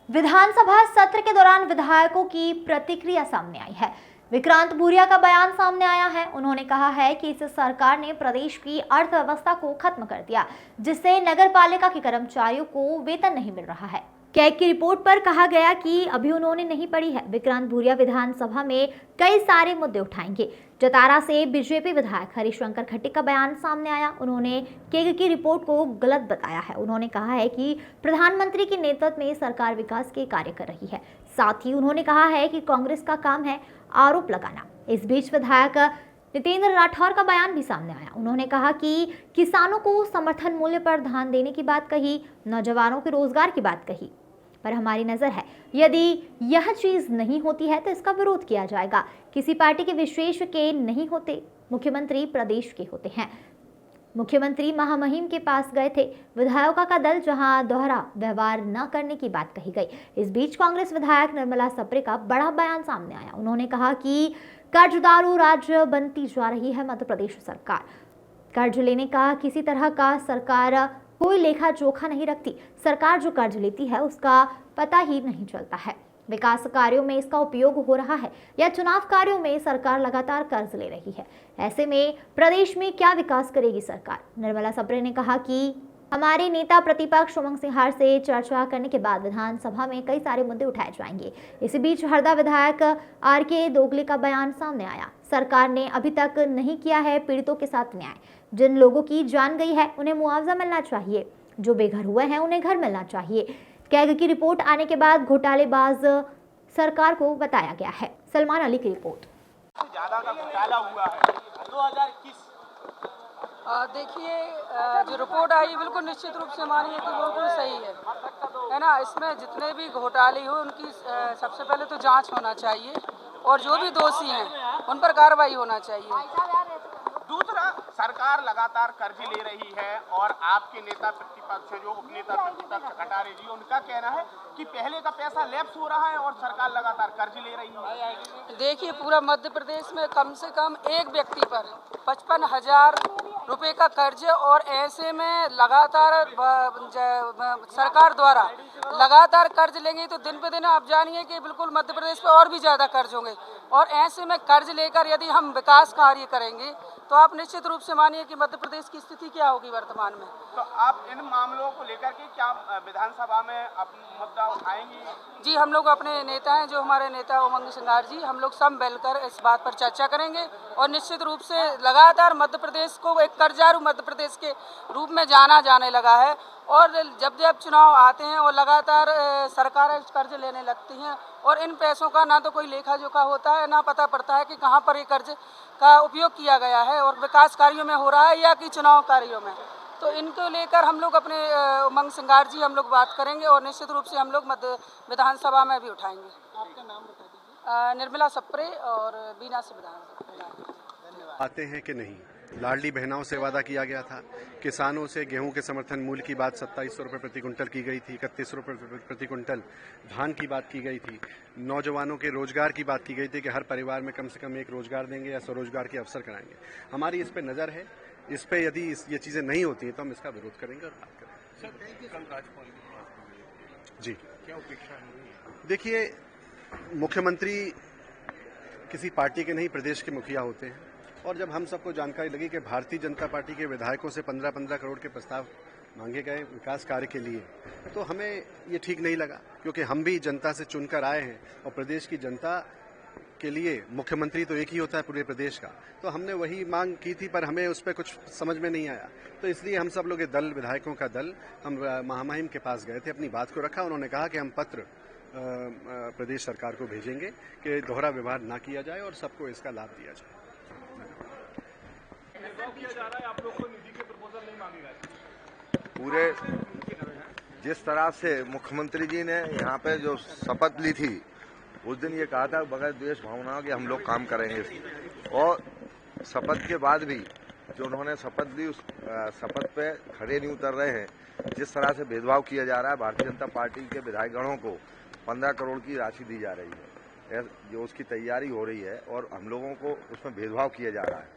विधानसभा सत्र के दौरान विधायकों की प्रतिक्रिया सामने आई है। विक्रांत भूरिया का बयान सामने आया है। उन्होंने कहा है कि इस सरकार ने प्रदेश की अर्थव्यवस्था को खत्म कर दिया, जिससे नगर पालिका के कर्मचारियों को वेतन नहीं मिल रहा है। कैग की रिपोर्ट पर कहा गया कि अभी उन्होंने नहीं पढ़ी है। विक्रांत भूरिया विधानसभा में कई सारे मुद्दे उठाएंगे। जतारा से बीजेपी विधायक हरिशंकर खट्टी का बयान सामने आया। उन्होंने केग की रिपोर्ट को गलत बताया है। उन्होंने कहा है कि प्रधानमंत्री के नेतृत्व में सरकार विकास के कार्य कर रही है। साथ ही उन्होंने कहा है कि कांग्रेस का काम है आरोप लगाना। इस बीच विधायक नितेंद्र राठौर का बयान भी सामने आया। उन्होंने कहा कि किसानों को समर्थन मूल्य पर ध्यान देने की बात कही, नौजवानों के रोजगार की बात कही, पर हमारी नजर है यदि यह चीज नहीं होती है तो इसका विरोध किया जाएगा। किसी पार्टी के विशेष के नहीं होते, मुख्यमंत्री प्रदेश के होते हैं। मुख्यमंत्री महामहिम के पास गए थे। विधायकों का दल जहां दोहरा व्यवहार न करने की बात कही गई। इस बीच कांग्रेस विधायक निर्मला सप्रे का बड़ा बयान सामने आया। उन्होंने कहा कि कर्जदारू राज्य बनती जा रही है मध्य प्रदेश सरकार। कर्ज लेने का किसी तरह का सरकार कोई लेखा जोखा नहीं रखती। सरकार जो कर्ज लेती है उसका पता ही नहीं चलता है। विकास कार्यों में इसका उपयोग हो रहा है या चुनाव कार्यों में सरकार लगातार कर्ज ले रही है। ऐसे में प्रदेश में क्या विकास करेगी सरकार? निर्मला सप्रे ने कहा कि हमारे नेता प्रतिपक्ष उमंग सिंघार से चर्चा करने के बाद विधानसभा में कई सारे मुद्दे उठाए जाएंगे। इसी बीच हरदा विधायक आर.के. दोगले का बयान सामने आया। सरकार ने अभी तक नहीं किया है पीड़ितों के साथ न्याय। जिन लोगों की जान गई है उन्हें मुआवजा मिलना चाहिए। जो बेघर हुए हैं उन्हें घर मिलना चाहिए। कैग की रिपोर्ट आने के बाद घोटालेबाज सरकार को बताया गया है। सलमान अली की रिपोर्ट। ज्यादा का घोटाला हुआ है 2021। देखिए, जो रिपोर्ट आई बिल्कुल निश्चित रूप से मानिए कि बिल्कुल सही है ना। इसमें जितने भी घोटाले हो उनकी सबसे पहले तो जांच होना चाहिए और जो भी दोषी हैं उन पर कार्रवाई होना चाहिए। दूसरा, सरकार लगातार कर्ज ले रही है और आपके नेता प्रतिपक्ष जो उपनेता प्रतिपक्ष खटारे जी, उनका कहना है कि पहले का पैसा लैप्स हो रहा है और सरकार लगातार कर्ज ले रही है। देखिए, पूरा मध्य प्रदेश में कम से कम एक व्यक्ति पर 55,000 रुपए का कर्ज है और ऐसे में लगातार सरकार द्वारा लगातार कर्ज लेंगे तो दिन पे दिन आप जानिए कि बिल्कुल मध्य प्रदेश पे और भी ज़्यादा कर्ज होंगे। और ऐसे में कर्ज लेकर यदि हम विकास कार्य करेंगे तो आप निश्चित रूप से मानिए कि मध्य प्रदेश की स्थिति क्या होगी वर्तमान में। तो आप इन मामलों को लेकर के क्या विधानसभा में अपना मुद्दा उठाएंगी? जी, हम लोग अपने नेता हैं, जो हमारे नेता उमंग सिंघार जी, हम लोग सब मिलकर इस बात पर चर्चा करेंगे और निश्चित रूप से लगातार मध्य प्रदेश को एक कर्जारू मध्य प्रदेश के रूप में जाना जाने लगा है। और जब जब चुनाव आते हैं और लगातार सरकारें कर्ज लेने लगती हैं और इन पैसों का ना तो कोई लेखा जोखा होता है, ना पता पड़ता है कि कहाँ पर ये कर्ज का उपयोग किया गया है और विकास कार्यों में हो रहा है या कि चुनाव कार्यों में। तो इनको लेकर हम लोग अपने उमंग सिंघार जी हम लोग बात करेंगे और निश्चित रूप से हम लोग विधानसभा में भी उठाएंगे। आपका नाम बता दीजिए। निर्मला सप्रे और बीना से विधान आते हैं कि नहीं। लाडली बहनाओं से वादा किया गया था। किसानों से गेहूं के समर्थन मूल्य की बात 2700 रुपये प्रति कुंटल की गई थी। 31 रुपये प्रति कुंटल धान की बात की गई थी। नौजवानों के रोजगार की बात की गई थी कि हर परिवार में कम से कम एक रोजगार देंगे या स्वरोजगार के अवसर कराएंगे। हमारी इस पे नज़र है। इस पे यदि ये चीज़ें नहीं होती हैं तो हम इसका विरोध करेंगे और बात करेंगे। जी, क्या अपेक्षा है? देखिए, मुख्यमंत्री किसी पार्टी के नहीं, प्रदेश के मुखिया होते हैं। और जब हम सबको जानकारी लगी कि भारतीय जनता पार्टी के विधायकों से 15-15 करोड़ के प्रस्ताव मांगे गए विकास कार्य के लिए, तो हमें ये ठीक नहीं लगा, क्योंकि हम भी जनता से चुनकर आए हैं और प्रदेश की जनता के लिए मुख्यमंत्री तो एक ही होता है पूरे प्रदेश का। तो हमने वही मांग की थी, पर हमें उस पर कुछ समझ में नहीं आया। तो इसलिए हम सब लोग ये दल, विधायकों का दल, हम महामहिम के पास गए थे, अपनी बात को रखा। उन्होंने कहा कि हम पत्र प्रदेश सरकार को भेजेंगे कि दोहरा व्यवहार ना किया जाए और सबको इसका लाभ दिया जाए। किया जा रहा है, आप लोग को निधि के प्रपोजल नहीं मांगे गए। पूरे जिस तरह से मुख्यमंत्री जी ने यहाँ पे जो शपथ ली थी, उस दिन ये कहा था बगैर द्वेष भावनाओं के हम लोग काम करेंगे। और शपथ के बाद भी जो उन्होंने शपथ ली, उस शपथ पे खड़े नहीं उतर रहे हैं। जिस तरह से भेदभाव किया जा रहा है, भारतीय जनता पार्टी के विधायकगणों को 15 करोड़ की राशि दी जा रही है, जो उसकी तैयारी हो रही है और हम लोगों को उसमें भेदभाव किया जा रहा है।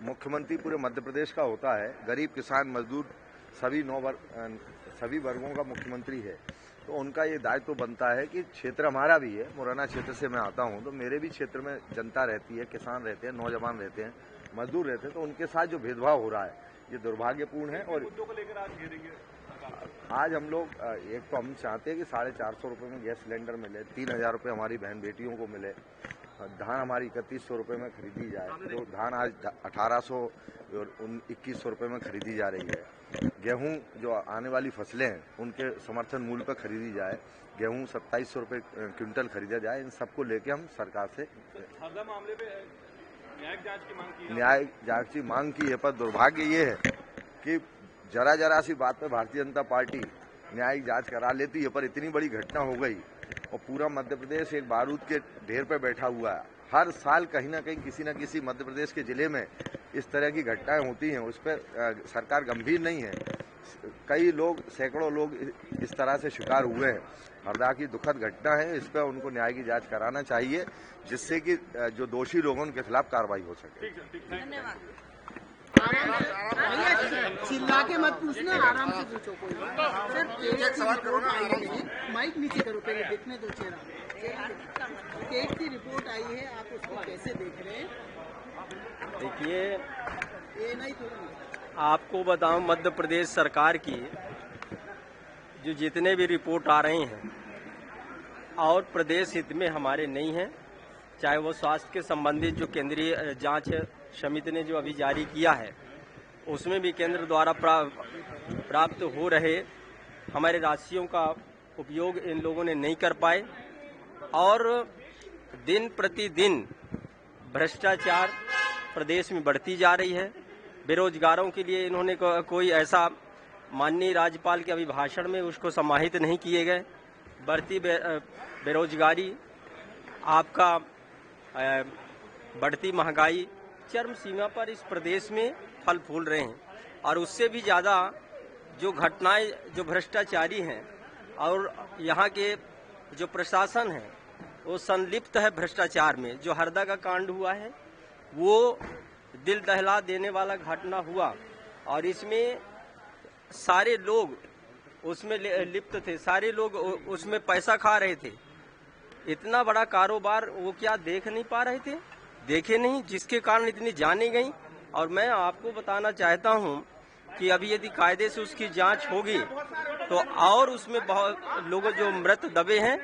मुख्यमंत्री पूरे मध्य प्रदेश का होता है, गरीब, किसान, मजदूर सभी वर्गों का मुख्यमंत्री है। तो उनका ये दायित्व बनता है कि क्षेत्र हमारा भी है, मुरैना क्षेत्र से मैं आता हूँ, तो मेरे भी क्षेत्र में जनता रहती है, किसान रहते हैं, नौजवान रहते हैं, मजदूर रहते हैं, तो उनके साथ जो भेदभाव हो रहा है ये दुर्भाग्यपूर्ण है। और आज हम लोग एक तो हम चाहते हैं कि 450 रुपये में गैस सिलेंडर मिले, 3000 रुपये हमारी बहन बेटियों को मिले, धान हमारी 3100 रुपये में खरीदी जाए, जो धान आज 1800 और 2100 रुपये में खरीदी जा रही है। गेहूं जो आने वाली फसलें हैं उनके समर्थन मूल्य पर खरीदी जाए, गेहूं 2700 रुपये क्विंटल खरीदा जाए। इन सबको लेके हम सरकार से मामले पे न्यायिक जांच की मांग की है, पर दुर्भाग्य ये है कि जरा सी बात पे भारतीय जनता पार्टी न्यायिक जांच करा लेती है, पर इतनी बड़ी घटना हो गई और पूरा मध्य प्रदेश एक बारूद के ढेर पे बैठा हुआ है। हर साल कहीं ना कहीं किसी न किसी मध्य प्रदेश के जिले में इस तरह की घटनाएं होती हैं, उस पर सरकार गंभीर नहीं है। कई लोग, सैकड़ों लोग इस तरह से शिकार हुए हैं। हरदा की दुखद घटना है, इस पर उनको न्याय की जांच कराना चाहिए, जिससे कि जो दोषी लोगों उनके खिलाफ कार्रवाई हो सके। चिल्ला के मत पूछना, आराम से पूछो। कोई सर, माइक नीचे करो, पहले देखने दो चेहरा। केक की रिपोर्ट आई है, आप उसको कैसे देख रहे हैं? देखिए, ये नहीं आपको बताऊं, मध्य प्रदेश सरकार की जो जितने भी रिपोर्ट आ रहे हैं और प्रदेश हित में हमारे नहीं हैं, चाहे वो स्वास्थ्य के संबंधित जो केंद्रीय जांच समिति ने जो अभी जारी किया है, उसमें भी केंद्र द्वारा प्राप्त हो रहे हमारे राशियों का उपयोग इन लोगों ने नहीं कर पाए और दिन प्रतिदिन भ्रष्टाचार प्रदेश में बढ़ती जा रही है। बेरोजगारों के लिए इन्होंने कोई ऐसा, माननीय राज्यपाल के अभिभाषण में उसको समाहित नहीं किए गए। बढ़ती बेरोजगारी, आपका बढ़ती महंगाई चरम सीमा पर इस प्रदेश में फल फूल रहे हैं और उससे भी ज़्यादा जो घटनाएं जो भ्रष्टाचारी हैं और यहाँ के जो प्रशासन है वो संलिप्त है भ्रष्टाचार में। जो हरदा का कांड हुआ है वो दिल दहला देने वाला घटना हुआ और इसमें सारे लोग उसमें लिप्त थे, सारे लोग उसमें पैसा खा रहे थे। इतना बड़ा कारोबार वो क्या देख नहीं पा रहे थे? देखे नहीं, जिसके कारण इतनी जाने गई। और मैं आपको बताना चाहता हूं कि अभी यदि कायदे से उसकी जांच होगी तो और उसमें बहुत लोग जो मृत दबे हैं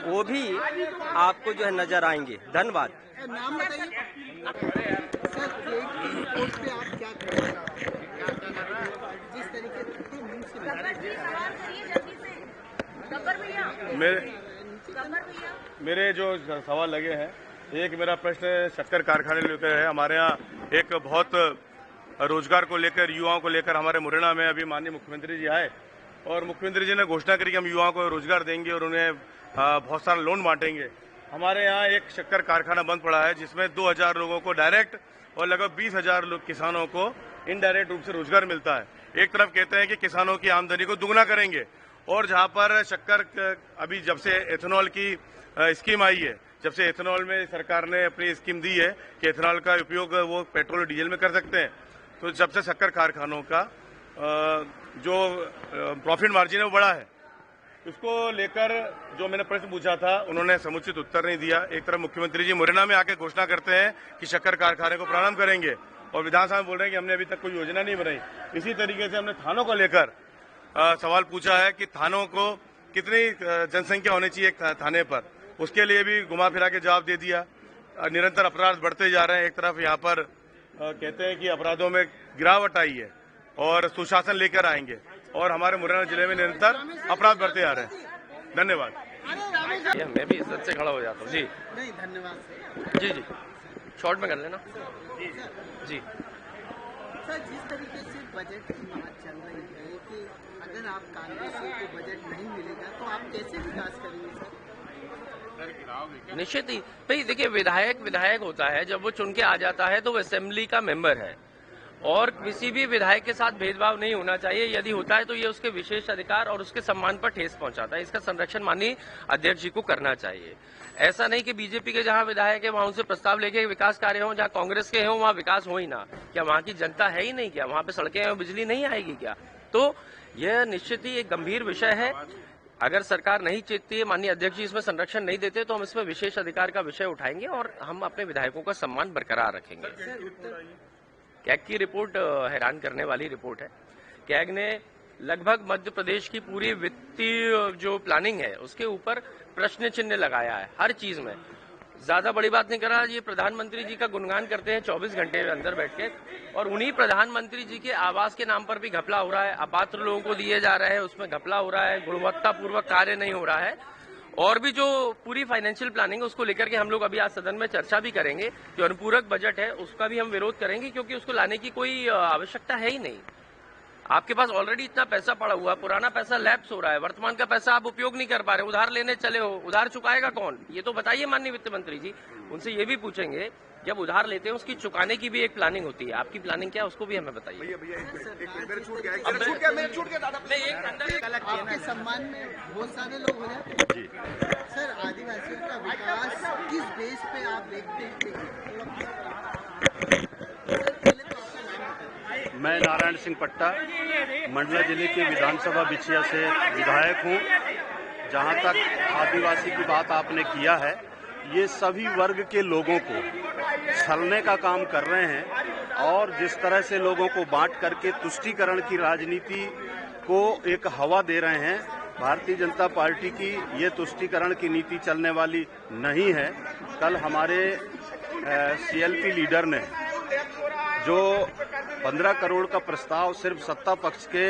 वो भी आपको जो है नजर आएंगे। धन्यवाद। नाम बताइए सर, केक की रिपोर्ट पे आप क्या कहेंगे? जिस तरीके से मुंह से मेरे जो सवाल लगे हैं, एक मेरा प्रश्न शक्कर कारखाने लेकर है। हमारे यहाँ एक बहुत रोजगार को लेकर, युवाओं को लेकर हमारे मुरैना में अभी माननीय मुख्यमंत्री जी आए और मुख्यमंत्री जी ने घोषणा करी कि हम युवाओं को रोजगार देंगे और उन्हें बहुत सारा लोन बांटेंगे। हमारे यहाँ एक शक्कर कारखाना बंद पड़ा है जिसमें 2000 लोगों को डायरेक्ट और लगभग 20,000 किसानों को इनडायरेक्ट रूप से रोजगार मिलता है। एक तरफ कहते हैं कि किसानों की आमदनी को दुगना करेंगे और जहां पर शक्कर, अभी जब से एथेनॉल की स्कीम आई है, जब से एथेनॉल में सरकार ने अपनी स्कीम दी है कि एथेनॉल का उपयोग वो पेट्रोल और डीजल में कर सकते हैं, तो जब से शक्कर कारखानों का जो प्रॉफिट मार्जिन है वो बढ़ा है। इसको लेकर जो मैंने प्रश्न पूछा था उन्होंने समुचित उत्तर नहीं दिया। एक तरफ मुख्यमंत्री जी मुरैना में आके घोषणा करते हैं कि शक्कर कारखाने को प्रारंभ करेंगे और विधानसभा में बोल रहे हैं कि हमने अभी तक कोई योजना नहीं बनाई। इसी तरीके से हमने थानों को लेकर सवाल पूछा है कि थानों को कितनी जनसंख्या होनी चाहिए एक थाने पर, उसके लिए भी घुमा फिरा के जवाब दे दिया। निरंतर अपराध बढ़ते जा रहे हैं। एक तरफ यहाँ पर कहते हैं कि अपराधों में गिरावट आई है और सुशासन लेकर आएंगे और हमारे मुरैना जिले में निरंतर अपराध बढ़ते आ रहे हैं। धन्यवाद। मैं भी इज्जत से खड़ा हो जाता हूँ जी। नहीं, धन्यवाद। जी शॉर्ट में कर लेना जी। सर, जिस तरीके से बजट की बात चल रही है कि अगर आप कांग्रेस से तो बजट नहीं मिलेगा तो आप कैसे विकास करेंगे सर? निश्चित ही भाई, देखिए, विधायक होता है, जब वो चुन के आ जाता है तो वो असेंबली का मेंबर है और किसी भी विधायक के साथ भेदभाव नहीं होना चाहिए। यदि होता है तो ये उसके विशेष अधिकार और उसके सम्मान पर ठेस पहुंचाता है। इसका संरक्षण माननीय अध्यक्ष जी को करना चाहिए। ऐसा नहीं कि बीजेपी के जहां विधायक है वहां उनसे प्रस्ताव लेके विकास कार्य हो, जहां कांग्रेस के हों वहां विकास हो ही ना। क्या वहां की जनता है ही नहीं? क्या वहां पे सड़कें और बिजली नहीं आएगी क्या? तो यह निश्चित ही एक गंभीर विषय है। अगर सरकार नहीं चेतती है, माननीय अध्यक्ष जी इसमें संरक्षण नहीं देते, तो हम इसमें विशेष अधिकार का विषय उठाएंगे और हम अपने विधायकों का सम्मान बरकरार रखेंगे। कैग की रिपोर्ट हैरान करने वाली रिपोर्ट है। कैग ने लगभग मध्य प्रदेश की पूरी वित्तीय जो प्लानिंग है उसके ऊपर प्रश्न चिन्ह लगाया है, हर चीज में। ज्यादा बड़ी बात नहीं कर रहा, ये प्रधानमंत्री जी का गुणगान करते हैं 24 घंटे अंदर बैठ के, और उन्हीं प्रधानमंत्री जी के आवास के नाम पर भी घपला हो रहा है, अपात्र लोगों को दिए जा रहे हैं, उसमें घपला हो रहा है, गुणवत्तापूर्वक कार्य नहीं हो रहा है। और भी जो पूरी फाइनेंशियल प्लानिंग है उसको लेकर के हम लोग अभी आज सदन में चर्चा भी करेंगे। जो अनुपूरक बजट है उसका भी हम विरोध करेंगे, क्योंकि उसको लाने की कोई आवश्यकता है ही नहीं। आपके पास ऑलरेडी इतना पैसा पड़ा हुआ है, पुराना पैसा लैप्स हो रहा है, वर्तमान का पैसा आप उपयोग नहीं कर पा रहे, उधार लेने चले हो, उधार चुकाएगा कौन? ये तो बताइए माननीय वित्त मंत्री जी। उनसे ये भी पूछेंगे, जब उधार लेते हैं उसकी चुकाने की भी एक प्लानिंग होती है, आपकी प्लानिंग क्या है उसको भी हमें बताइए। आपके सम्मान में बहुत सारे लोग हो जाते हैं सर। आदिवासियों का विकास किस बेस पे आप देखते हैं? मैं नारायण सिंह पट्टा मंडला जिले के विधानसभा बिछिया से विधायक हूं। जहां तक आदिवासी की बात आपने किया है, ये सभी वर्ग के लोगों को छलने का काम कर रहे हैं और जिस तरह से लोगों को बांट करके तुष्टीकरण की राजनीति को एक हवा दे रहे हैं, भारतीय जनता पार्टी की ये तुष्टीकरण की नीति चलने वाली नहीं है। कल हमारे सीएलपी लीडर ने जो 15 करोड़ का प्रस्ताव सिर्फ सत्ता पक्ष के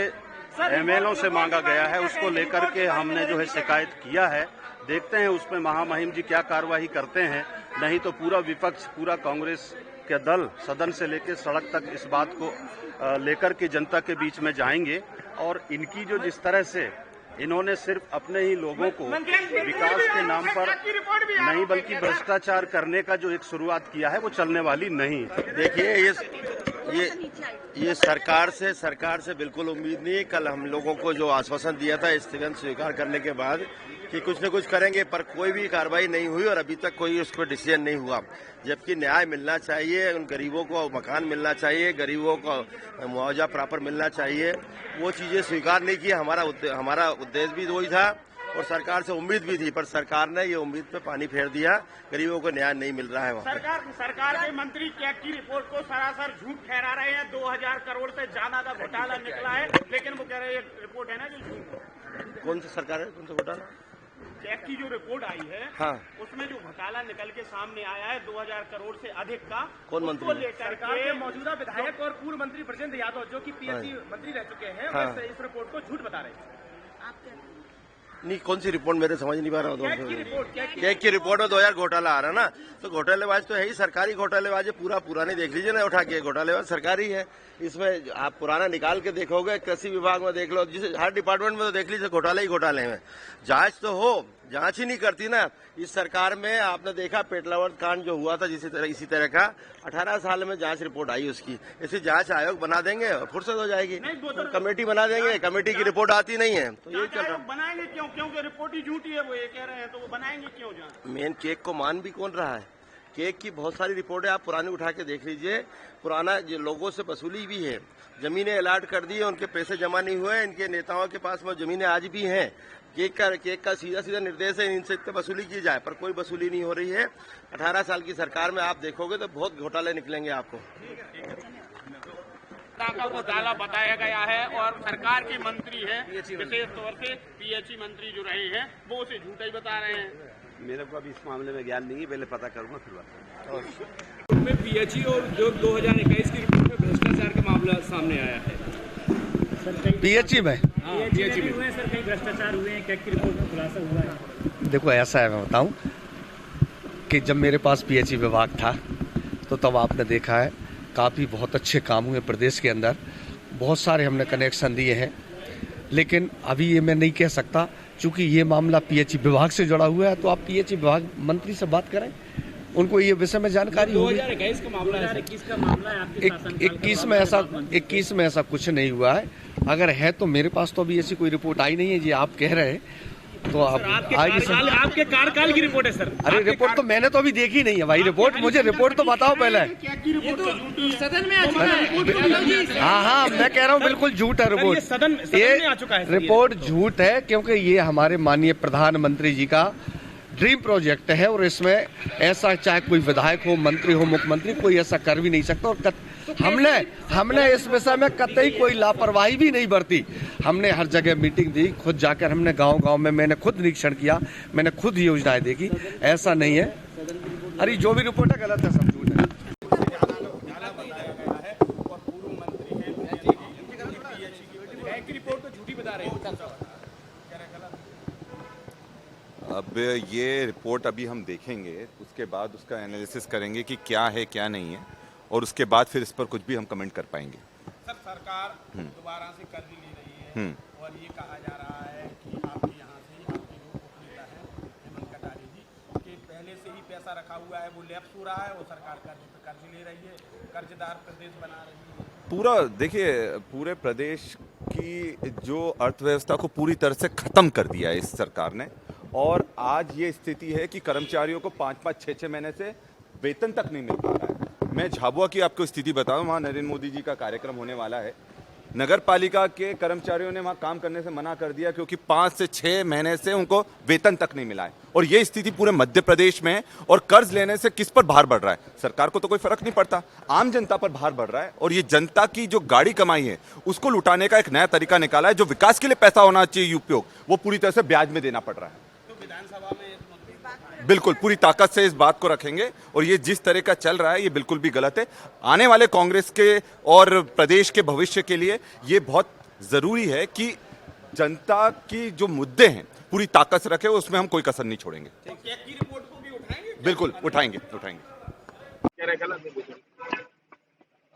एमएलओ से मांगा गया है, उसको लेकर के हमने जो है शिकायत किया है। देखते हैं उसमें महामहिम जी क्या कार्रवाई करते हैं। नहीं तो पूरा विपक्ष, पूरा कांग्रेस के दल सदन से लेकर सड़क तक इस बात को लेकर के जनता के बीच में जाएंगे। और इनकी जो जिस तरह से इन्होंने सिर्फ अपने ही लोगों को विकास के नाम पर नहीं बल्कि भ्रष्टाचार करने का जो एक शुरुआत किया है, वो चलने वाली नहीं। देखिए, ये सरकार से बिल्कुल उम्मीद नहीं है। कल हम लोगों को जो आश्वासन दिया था स्थगन स्वीकार करने के बाद कि कुछ न कुछ करेंगे, पर कोई भी कार्रवाई नहीं हुई और अभी तक कोई उस पर डिसीजन नहीं हुआ। जबकि न्याय मिलना चाहिए, उन गरीबों को मकान मिलना चाहिए, गरीबों को मुआवजा प्रॉपर मिलना चाहिए, वो चीजें स्वीकार नहीं की। हमारा उद्देश्य भी वही था और सरकार से उम्मीद भी थी, पर सरकार ने ये उम्मीद पे पानी फेर दिया। गरीबों को न्याय नहीं मिल रहा है। वहाँ सरकार के मंत्री कैग की रिपोर्ट को सरासर झूठ ठहरा रहे हैं। 2000 करोड़ से ज्यादा का घोटाला निकला है, लेकिन वो कह रहे हैं ये रिपोर्ट है ना जो झूठ। कौन सी सरकार है, कौन सा घोटाला? कैग की जो रिपोर्ट आई है, हाँ, उसमें जो घोटाला निकल के सामने आया है 2000 करोड़ से अधिक का, कौन मंत्री? सरकार के मौजूदा विधायक और पूर्व मंत्री ब्रजेंद्र यादव जो कि पीएचई मंत्री रह चुके हैं, हाँ, इस रिपोर्ट को झूठ बता रहे हैं। नहीं, कौन सी रिपोर्ट मेरे समझ नहीं पा रहा हूँ। कैग की रिपोर्ट में 2000 घोटाला आ रहा ना, तो घोटालेबाज तो है ही, सरकारी घोटालेबाज है। पूरा नहीं देख लीजिए ना उठा के, घोटालेबाज सरकारी है। इसमें आप पुराना निकाल के देखोगे, कृषि विभाग में देख लो, जिसे हर डिपार्टमेंट में तो देख लीजिए घोटाले ही घोटाले हैं। जांच तो हो, जांच ही नहीं करती ना इस सरकार में। आपने देखा पेटलावर कांड जो हुआ था, इसी तरह का 18 साल में जांच रिपोर्ट आई उसकी। इसी जांच आयोग बना देंगे, फुर्सत हो जाएगी, कमेटी बना देंगे, कमेटी की रिपोर्ट आती नहीं है, तो ये चल रहा है। बनाएंगे क्यों? क्योंकि रिपोर्ट ही झूठी है, वो ये कह रहे हैं, तो वो बनाएंगे क्यों? मेन केक को मान भी कौन रहा है? केक की बहुत सारी रिपोर्टें आप पुरानी उठा के देख लीजिए। पुराना जो लोगों से वसूली भी है, जमीनें अलाट कर दी है, उनके पैसे जमा नहीं हुए। इनके नेताओं के पास में जमीनें आज भी हैं। केक का सीधा निर्देश है इनसे वसूली की जाए, पर कोई वसूली नहीं हो रही है। 18 साल की सरकार में आप देखोगे तो बहुत घोटाले निकलेंगे आपको। का घोटाला बताया गया है और सरकार के मंत्री है, विशेष तौर से पीएचई मंत्री जो रहे हैं, वो उसे झूठा ही बता रहे हैं। मेरे को अभी इस मामले में ज्ञान नहीं है, पहले पता करूंगा फिर बात। में पीएचई और जो 2021 की रिपोर्ट में भ्रष्टाचार का मामला सामने आया है। पीएचई में पीएचई में हुए सर, कई भ्रष्टाचार हुए हैं, कैग की रिपोर्ट में खुलासा हुआ है। देखो ऐसा है, मैं बताऊं कि जब मेरे पास पीएचई विभाग था तो तब आपने देखा है काफ़ी बहुत अच्छे काम हुए प्रदेश के अंदर, बहुत सारे हमने कनेक्शन दिए हैं। लेकिन अभी ये मैं नहीं कह सकता, चूंकि ये मामला पीएचई विभाग से जुड़ा हुआ है, तो आप पीएचई विभाग मंत्री से बात करें, उनको ये विषय में जानकारी होगी। 2021 का मामला है, 2021 का मामला है आपके शासन 21 में ऐसा कुछ नहीं हुआ है। अगर है तो मेरे पास तो अभी ऐसी कोई रिपोर्ट आई नहीं है जी आप कह रहे हैं। तो आपके कार्यकाल की रिपोर्ट है सर। अरे रिपोर्ट तो मैंने तो अभी देखी नहीं है भाई। रिपोर्ट मुझे रिपोर्ट तो बताओ पहले। सदन में आ चुका है। हाँ मैं कह रहा हूँ बिल्कुल झूठ है रिपोर्ट। सदन में आ चुका है। रिपोर्ट झूठ है क्योंकि ये हमारे माननीय प्रधानमंत्री जी का ड्रीम प्रोजेक्ट है और इसमें ऐसा चाहे कोई विधायक हो, मंत्री हो, मुख्यमंत्री, कोई ऐसा कर भी नहीं सकता। और हमने इस विषय में कतई कोई लापरवाही भी नहीं बरती। हमने हर जगह मीटिंग दी, खुद जाकर हमने गांव-गांव में मैंने खुद निरीक्षण किया, मैंने खुद योजनाएं देखी। ऐसा नहीं है। अरे जो भी रिपोर्ट है गलत है, सब झूठ है। अब ये रिपोर्ट अभी हम देखेंगे, उसके बाद उसका एनालिसिस करेंगे कि क्या है क्या नहीं है, और उसके बाद फिर इस पर कुछ भी हम कमेंट कर पाएंगे। सर, सरकार दोबारा से कर्ज ले रही है और ये कहा जा रहा है कि आपके यहाँ से आपके जो उपनेता है हेमंत कटारे जी के पहले से ही पैसा रखा हुआ है, वो लैप्स हो रहा है और सरकार कर्ज ले रही है, कर्जदार प्रदेश बना रही है। पूरा देखिए, पूरे प्रदेश की जो अर्थव्यवस्था को पूरी तरह से खत्म कर दिया है इस सरकार ने। और आज ये स्थिति है कि कर्मचारियों को 5-5, 6-6 महीने से वेतन तक नहीं मिल पा रहा है। मैं झाबुआ की आपको स्थिति बताऊं, वहाँ नरेंद्र मोदी जी का कार्यक्रम होने वाला है। नगर पालिका के कर्मचारियों ने वहाँ काम करने से मना कर दिया क्योंकि 5 से 6 महीने से उनको वेतन तक नहीं मिला है। और ये स्थिति पूरे मध्य प्रदेश में है। और कर्ज लेने से किस पर भार बढ़ रहा है? सरकार को तो कोई फर्क नहीं पड़ता, आम जनता पर भार बढ़ रहा है। और ये जनता की जो गाड़ी कमाई है उसको लुटाने का एक नया तरीका निकाला है। जो विकास के लिए पैसा होना चाहिए उपयोग, वो पूरी तरह से ब्याज में देना पड़ रहा है। बिल्कुल पूरी ताकत से इस बात को रखेंगे। और ये जिस तरह का चल रहा है ये बिल्कुल भी गलत है। आने वाले कांग्रेस के और प्रदेश के भविष्य के लिए ये बहुत जरूरी है कि जनता की जो मुद्दे हैं पूरी ताकत से रखे, उसमें हम कोई कसर नहीं छोड़ेंगे। बिल्कुल उठाएंगे।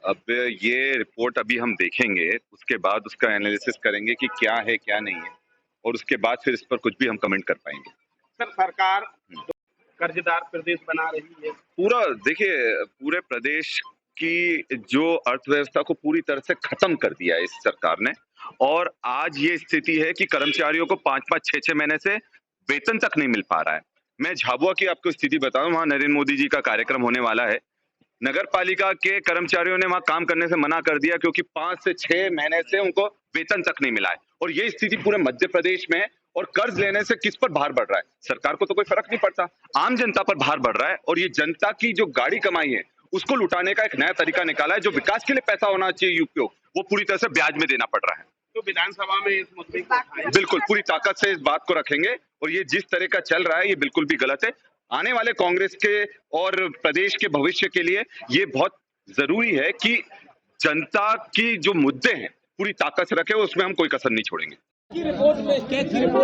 अब ये रिपोर्ट अभी हम देखेंगे, उसके बाद उसका एनालिसिस करेंगे कि क्या है क्या नहीं है, और उसके बाद फिर इस पर कुछ भी हम कमेंट कर पाएंगे। सर, सरकार कर्जदार प्रदेश बना रही है। पूरा देखिए, पूरे प्रदेश की जो अर्थव्यवस्था को पूरी तरह से खत्म कर दिया है इस सरकार ने। और आज ये स्थिति है कि कर्मचारियों को 5-5, 6-6 महीने से वेतन तक नहीं मिल पा रहा है। मैं झाबुआ की आपको स्थिति बताऊं, वहाँ नरेंद्र मोदी जी का कार्यक्रम होने वाला है। नगर पालिका के कर्मचारियों ने वहाँ काम करने से मना कर दिया क्योंकि 5 से 6 महीने से उनको वेतन तक नहीं मिला है। और ये स्थिति पूरे मध्य प्रदेश में है। और कर्ज लेने से किस पर भार बढ़ रहा है? सरकार को तो कोई फर्क नहीं पड़ता, आम जनता पर भार बढ़ रहा है। और ये जनता की जो गाड़ी कमाई है उसको लुटाने का एक नया तरीका निकाला है। जो विकास के लिए पैसा होना चाहिए उपयोग, वो पूरी तरह से ब्याज में देना पड़ रहा है। तो विधानसभा में इस मुद्दे को बिल्कुल पूरी ताकत से इस बात को रखेंगे। और ये जिस तरह का चल रहा है ये बिल्कुल भी गलत है। आने वाले कांग्रेस के और प्रदेश के भविष्य के लिए ये बहुत जरूरी है कि जनता की जो मुद्दे हैं पूरी ताकत से रखे, उसमें हम कोई कसर नहीं छोड़ेंगे। की रिपोर्ट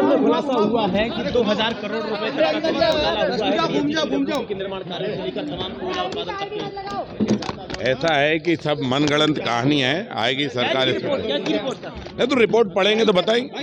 में खुलासा हुआ है कि 2000 करोड़ रुपए का निर्माण कार्य से लेकर तमाम उत्पादन तक। ऐसा है कि सब मनगढ़ंत कहानी है, आएगी सरकार। क्या रिपोर्ट? नहीं तो रिपोर्ट पढ़ेंगे तो बताएंगे।